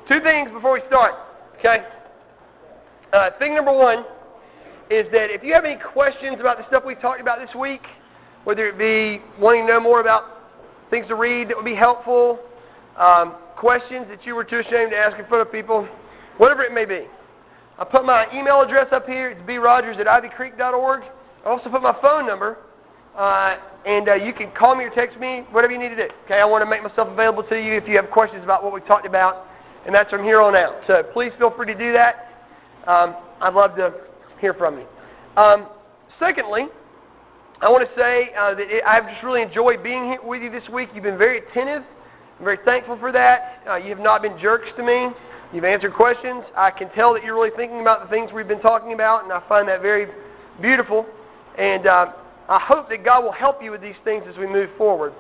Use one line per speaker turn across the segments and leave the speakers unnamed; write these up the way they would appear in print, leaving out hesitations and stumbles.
Two things before we start, okay? Thing number one is that if you have any questions about the stuff we talked about this week, whether it be wanting to know more about things to read that would be helpful, questions that you were too ashamed to ask in front of people, whatever it may be. I put my email address up here. It's brogers@ivycreek.org. I also put my phone number, and you can call me or text me, whatever you need to do. Okay, I want to make myself available to you if you have questions about what we talked about, and that's from here on out. So please feel free to do that. I'd love to hear from you. Secondly, I want to say that I've just really enjoyed being here with you this week. You've been very attentive. I'm very thankful for that. You have not been jerks to me. You've answered questions. I can tell that you're really thinking about the things we've been talking about, and I find that very beautiful. And I hope that God will help you with these things as we move forward.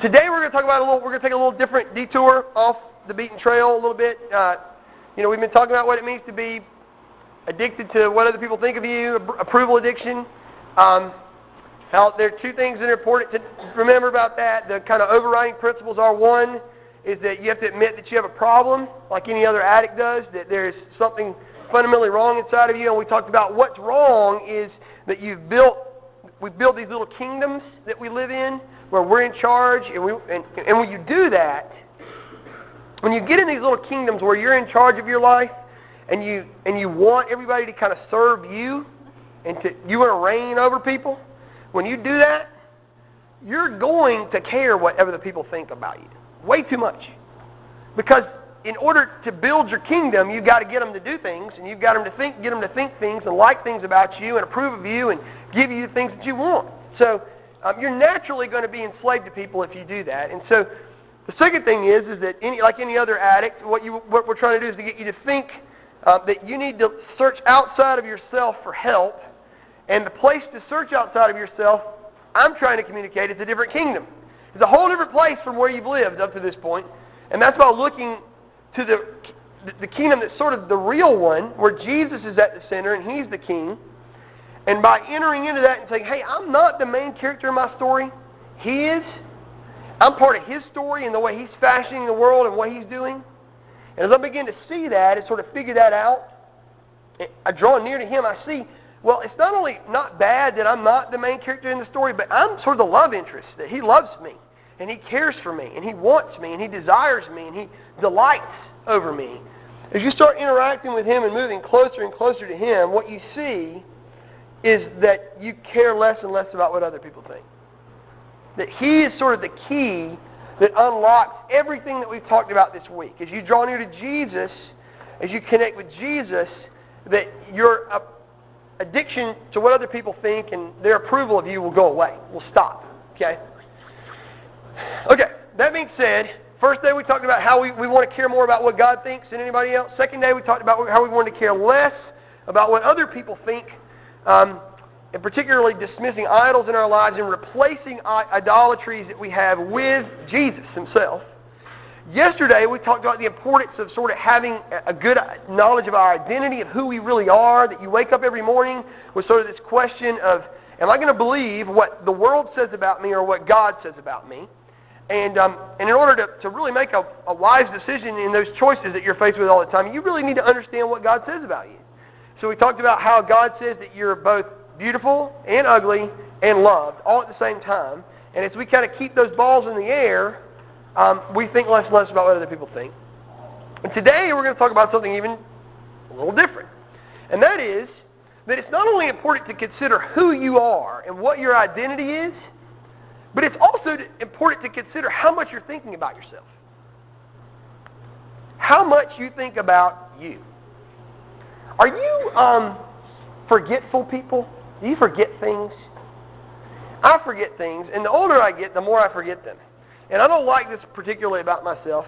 Today we're going to talk about we're going to take a little different detour off the beaten trail a little bit. We've been talking about what it means to be addicted to what other people think of you, approval addiction. How there are two things that are important to remember about that. The kind of overriding principles are, one is that you have to admit that you have a problem, like any other addict does, that there's something fundamentally wrong inside of you. And we talked about what's wrong is that we build these little kingdoms that we live in, where we're in charge, and when you do that, when you get in these little kingdoms where you're in charge of your life, and you want everybody to kind of serve you, and you want to reign over people, when you do that, you're going to care whatever the people think about you. Way too much. Because in order to build your kingdom, you've got to get them to do things, and you've got them to get them to think things and like things about you and approve of you and give you the things that you want. So you're naturally going to be enslaved to people if you do that. And so the second thing is that like any other addict, what we're trying to do is to get you to think that you need to search outside of yourself for help. And the place to search outside of yourself, I'm trying to communicate, is a different kingdom. It's a whole different place from where you've lived up to this point. And that's by looking to the kingdom that's sort of the real one, where Jesus is at the center and He's the king. And by entering into that and saying, hey, I'm not the main character in my story. He is. I'm part of His story and the way He's fashioning the world and what He's doing. And as I begin to see that and sort of figure that out, I draw near to Him, I see, well, it's not only not bad that I'm not the main character in the story, but I'm sort of the love interest, that He loves me, and He cares for me, and He wants me, and He desires me, and He delights over me. As you start interacting with Him and moving closer and closer to Him, what you see is that you care less and less about what other people think. That He is sort of the key that unlocks everything that we've talked about this week. As you draw near to Jesus, as you connect with Jesus, that your addiction to what other people think and their approval of you will go away, will stop. Okay, that being said, first day we talked about how we want to care more about what God thinks than anybody else. Second day we talked about how we want to care less about what other people think, and particularly dismissing idols in our lives and replacing idolatries that we have with Jesus Himself. Yesterday, we talked about the importance of sort of having a good knowledge of our identity, of who we really are, that you wake up every morning with sort of this question of, am I going to believe what the world says about me or what God says about me? And in order to really make a wise decision in those choices that you're faced with all the time, you really need to understand what God says about you. So we talked about how God says that you're both beautiful and ugly and loved all at the same time. And as we kind of keep those balls in the air, we think less and less about what other people think. And today we're going to talk about something even a little different. And that is that it's not only important to consider who you are and what your identity is, but it's also important to consider how much you're thinking about yourself. How much you think about you. Are you forgetful people? Do you forget things? I forget things, and the older I get, the more I forget them. And I don't like this particularly about myself.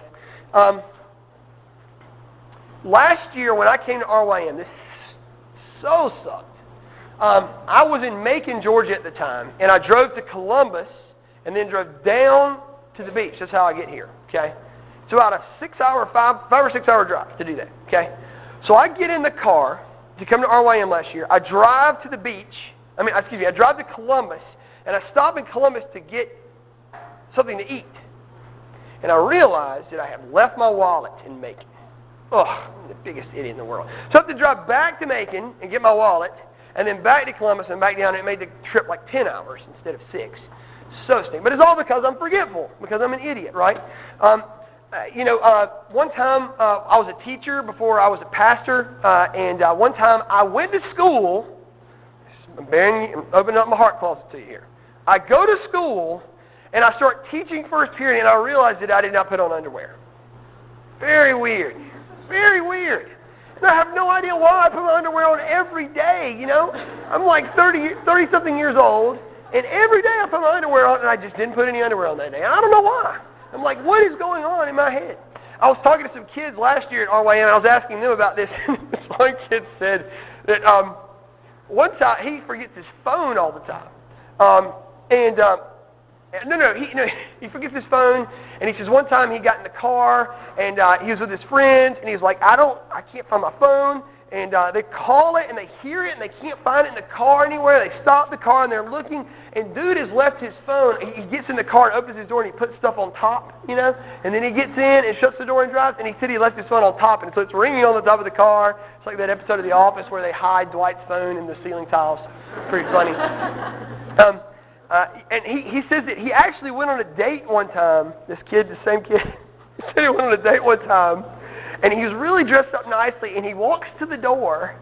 Last year when I came to RYM, this so sucked. I was in Macon, Georgia at the time, and I drove to Columbus and then drove down to the beach. That's how I get here, okay? It's about a 5 or 6 hour drive to do that, okay? So I get in the car to come to RYM last year. I drive to the beach. I drive to Columbus, and I stop in Columbus to get something to eat. and I realized that I have left my wallet in Macon. Ugh, I'm the biggest idiot in the world. So I have to drive back to Macon and get my wallet, and then back to Columbus and back down, and it made the trip like 10 hours instead of 6. So stink. But it's all because I'm forgetful, because I'm an idiot, right? One time I was a teacher before I was a pastor, and one time I went to school. I'm opening up my heart closet to you here. I go to school, and I start teaching first period, and I realize that I did not put on underwear. Very weird. Very weird. And I have no idea why I put my underwear on every day, you know? I'm like 30-something years old, and every day I put my underwear on, and I just didn't put any underwear on that day. And I don't know why. I'm like, what is going on in my head? I was talking to some kids last year at RYM, and I was asking them about this, and this one kid said that one time he forgets his phone all the time. He forgets his phone, and he says one time he got in the car, and he was with his friends, and he was like, I can't find my phone, and they call it, and they hear it, and they can't find it in the car anywhere. They stop the car, and they're looking, and dude has left his phone. He gets in the car and opens his door, and he puts stuff on top, you know, and then he gets in and shuts the door and drives, and he said he left his phone on top, and so it's ringing on the top of the car. It's like that episode of The Office where they hide Dwight's phone in the ceiling tiles. Pretty funny. And he says that he actually went on a date one time, this kid, the same kid, he said he went on a date one time, and he was really dressed up nicely, and he walks to the door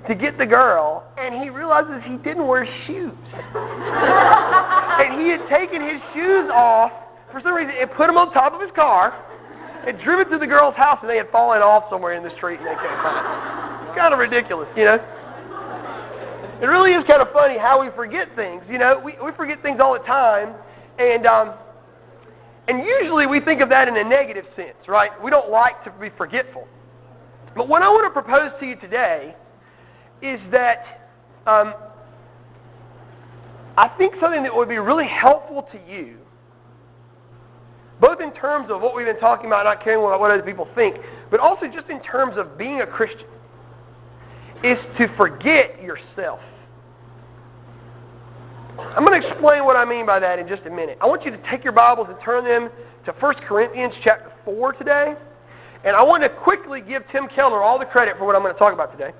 to get the girl, and he realizes he didn't wear shoes. And he had taken his shoes off, for some reason, and put them on top of his car, and driven to the girl's house, and they had fallen off somewhere in the street, and they couldn't find it. It's kind of ridiculous, you know? It really is kind of funny how we forget things. You know, we forget things all the time, and usually we think of that in a negative sense, right? We don't like to be forgetful. But what I want to propose to you today is that I think something that would be really helpful to you, both in terms of what we've been talking about, not caring what other people think, but also just in terms of being a Christian, is to forget yourself. I'm going to explain what I mean by that in just a minute. I want you to take your Bibles and turn them to 1 Corinthians chapter 4 today. And I want to quickly give Tim Keller all the credit for what I'm going to talk about today.